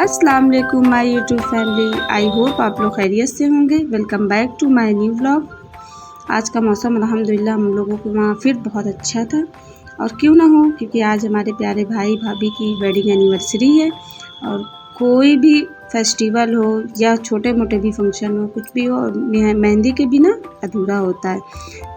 अस्सलाम वालेकुम my YouTube family. I hope आप लोग खैरियत से होंगे। Welcome back to my new vlog. आज का मौसम अल्हम्दुलिल्लाह हम लोगों के वहाँ फिर बहुत अच्छा था, और क्यों ना हो, क्योंकि आज हमारे प्यारे भाई भाभी की वेडिंग एनिवर्सरी है। और कोई भी फेस्टिवल हो या छोटे मोटे भी फंक्शन हो, कुछ भी हो, मेहंदी के बिना अधूरा होता है।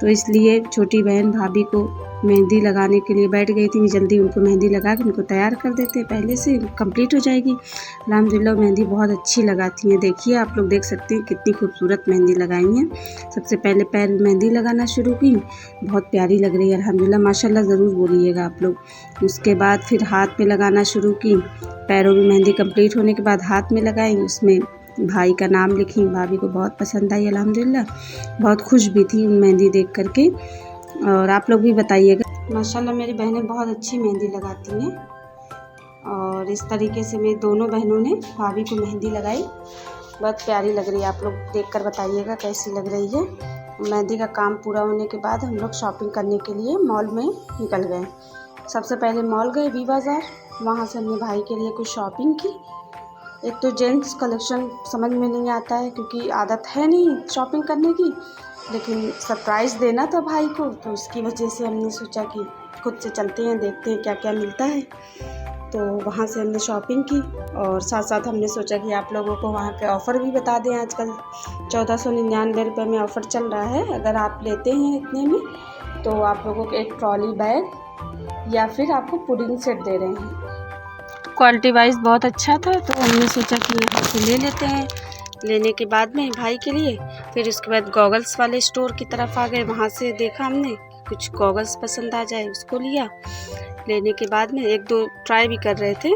तो इसलिए छोटी बहन भाभी को मेहंदी लगाने के लिए बैठ गई थी। जल्दी उनको मेहंदी लगा के उनको तैयार कर देते, पहले से कंप्लीट हो जाएगी। अल्हम्दुलिल्लाह मेहंदी बहुत अच्छी लगाती हैं। देखिए आप लोग देख सकते हैं कितनी खूबसूरत मेहंदी लगाई हैं। सबसे पहले पैर में मेहंदी लगाना शुरू की, बहुत प्यारी लग रही है अल्हम्दुलिल्लाह, माशाल्लाह ज़रूर बोलिएगा आप लोग। उसके बाद फिर हाथ में लगाना शुरू की। पैरों में मेहंदी कंप्लीट होने के बाद हाथ में लगाई, उसमें भाई का नाम लिखी। भाभी को बहुत पसंद आई अल्हम्दुलिल्लाह, बहुत खुश भी थी मेहंदी देख करके। और आप लोग भी बताइएगा। माशाल्लाह मेरी बहनें बहुत अच्छी मेहंदी लगाती हैं, और इस तरीके से मेरी दोनों बहनों ने भाभी को मेहंदी लगाई। बहुत प्यारी लग रही है, आप लोग देखकर बताइएगा कैसी लग रही है। मेहंदी का काम पूरा होने के बाद हम लोग शॉपिंग करने के लिए मॉल में निकल गए। सबसे पहले मॉल गए वी बाज़ार, वहाँ से हमने भाई के लिए कुछ शॉपिंग की। एक तो जेंट्स कलेक्शन समझ में नहीं आता है, क्योंकि आदत है नहीं शॉपिंग करने की, लेकिन सरप्राइज़ देना था भाई को, तो उसकी वजह से हमने सोचा कि खुद से चलते हैं, देखते हैं क्या क्या मिलता है। तो वहाँ से हमने शॉपिंग की, और साथ साथ हमने सोचा कि आप लोगों को वहाँ के ऑफ़र भी बता दें। आजकल 1499 रुपये में ऑफ़र चल रहा है। अगर आप लेते हैं इतने में, तो आप लोगों को एक ट्रॉली बैग या फिर आपको पुडिंग सेट दे रहे हैं। क्वालिटी वाइज बहुत अच्छा था, तो हमने सोचा कि यहाँ से ले लेते हैं। लेने के बाद में भाई के लिए फिर उसके बाद गॉगल्स वाले स्टोर की तरफ आ गए। वहाँ से देखा हमने कुछ गॉगल्स पसंद आ जाए, उसको लिया। लेने के बाद में एक दो ट्राई भी कर रहे थे,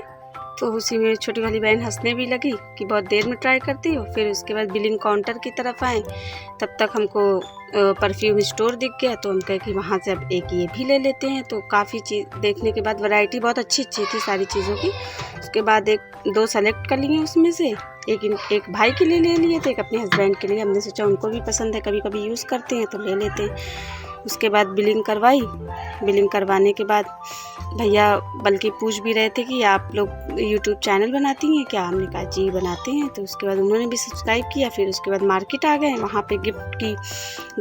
तो उसी में छोटी वाली बहन हंसने भी लगी कि बहुत देर में ट्राई करती हो। फिर उसके बाद बिलिंग काउंटर की तरफ आए, तब तक हमको परफ्यूम स्टोर दिख गया, तो हम कहे कि वहाँ से अब एक ये भी ले लेते हैं। तो काफ़ी चीज़ देखने के बाद वैरायटी बहुत अच्छी थी सारी चीज़ों की। उसके बाद एक दो सेलेक्ट कर लिए, उसमें से एक भाई के लिए ले लिए थे, एक अपने हस्बैंड के लिए। हमने सोचा उनको भी पसंद है, कभी कभी यूज़ करते हैं तो ले लेते हैं। उसके बाद बिलिंग करवाई। बिलिंग करवाने के बाद भैया बल्कि पूछ भी रहे थे कि आप लोग यूट्यूब चैनल बनाती हैं क्या? हमने कहा जी बनाते हैं। तो उसके बाद उन्होंने भी सब्सक्राइब किया। फिर उसके बाद मार्केट आ गए, वहाँ पे गिफ्ट की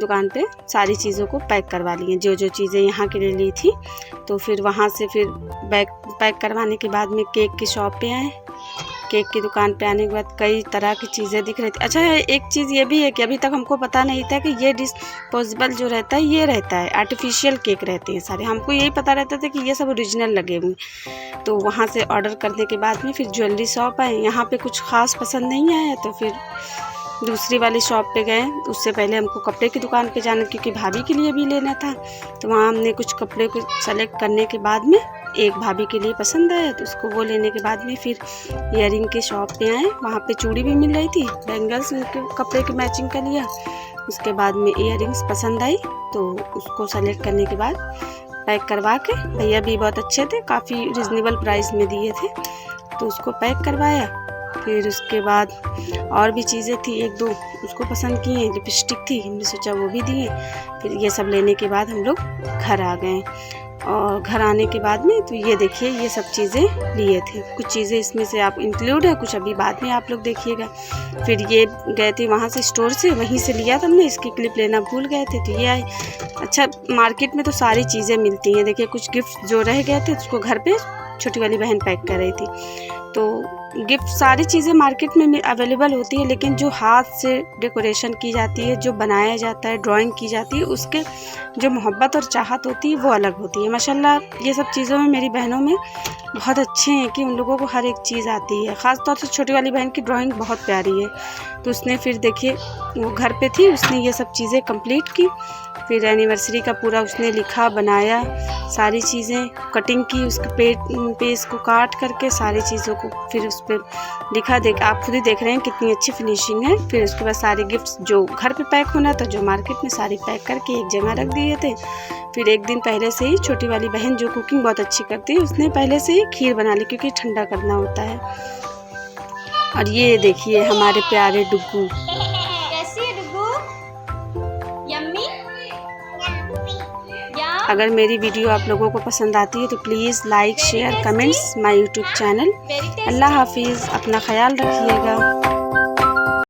दुकान पे सारी चीज़ों को पैक करवा लिए, जो जो चीज़ें यहाँ के लिए ली थी। तो फिर वहाँ से फिर बैग पैक करवाने के बाद में केक की शॉप पे आए। केक की दुकान पे आने के बाद कई तरह की चीज़ें दिख रही थी। अच्छा, एक चीज़ ये भी है कि अभी तक हमको पता नहीं था कि ये डिस्पोजेबल जो रहता है ये रहता है, आर्टिफिशियल केक रहते हैं सारे। हमको यही पता रहता था कि ये सब ओरिजिनल लगे हुए। तो वहाँ से ऑर्डर करने के बाद में फिर ज्वेलरी शॉप आए। यहाँ पे कुछ ख़ास पसंद नहीं आया, तो फिर दूसरी वाली शॉप पे गए। उससे पहले हमको कपड़े की दुकान पे जाना, क्योंकि भाभी के लिए भी लेना था। तो वहाँ हमने कुछ कपड़े को सेलेक्ट करने के बाद में एक भाभी के लिए पसंद आया, तो उसको वो लेने के बाद में फिर ईयरिंग के शॉप पे आए। वहाँ पे चूड़ी भी मिल रही थी, बैंगल्स उनके कपड़े के मैचिंग का लिया। उसके बाद में ईयरिंग्स पसंद आई, तो उसको सेलेक्ट करने के बाद पैक करवा के, भैया भी बहुत अच्छे थे, काफ़ी रिजनेबल प्राइस में दिए थे, तो उसको पैक करवाया। फिर उसके बाद और भी चीज़ें थी एक दो, उसको पसंद की हैं। लिपस्टिक थी, हमने सोचा वो भी दिए। फिर ये सब लेने के बाद हम लोग घर आ गए। और घर आने के बाद में तो ये देखिए ये सब चीज़ें लिए थे। कुछ चीज़ें इसमें से आप इंक्लूड है, कुछ अभी बाद में आप लोग देखिएगा। फिर ये गए थे वहाँ से स्टोर से, वहीं से लिया था हमने। इसकी क्लिप लेना भूल गए थे, तो ये आए। अच्छा, मार्केट में तो सारी चीज़ें मिलती हैं। देखिए कुछ गिफ्ट जो रह गए थे उसको घर पे छोटी वाली बहन पैक कर रही थी। तो गिफ्ट सारी चीज़ें मार्केट में अवेलेबल होती है, लेकिन जो हाथ से डेकोरेशन की जाती है, जो बनाया जाता है, ड्राइंग की जाती है, उसके जो मोहब्बत और चाहत होती है वो अलग होती है। माशाल्लाह ये सब चीज़ों में मेरी बहनों में बहुत अच्छे हैं कि उन लोगों को हर एक चीज़ आती है। ख़ास तौर से छोटी वाली बहन की ड्राइंग बहुत प्यारी है। तो उसने फिर देखिए वो घर पे थी, उसने ये सब चीज़ें कंप्लीट की। फिर एनिवर्सरी का पूरा उसने लिखा, बनाया, सारी चीज़ें कटिंग की, उसके पेज को काट करके सारी चीज़ों को फिर उस पर लिखा। आप खुद ही देख रहे हैं कितनी अच्छी फिनिशिंग है। फिर उसके बाद सारे गिफ्ट्स जो घर पे पैक होना था, जो मार्केट में, सारी पैक करके एक जगह रख दिए थे। फिर एक दिन पहले से ही छोटी वाली बहन जो कुकिंग बहुत अच्छी करती है, उसने पहले से ही खीर बना ली, क्योंकि ठंडा करना होता है। और ये देखिए हमारे प्यारे डुग्गू, कैसी है डुग्गू? यम्मी? यम? अगर मेरी वीडियो आप लोगों को पसंद आती है तो please like share comments my YouTube channel. अल्लाह हाफिज़, अपना ख्याल रखिएगा।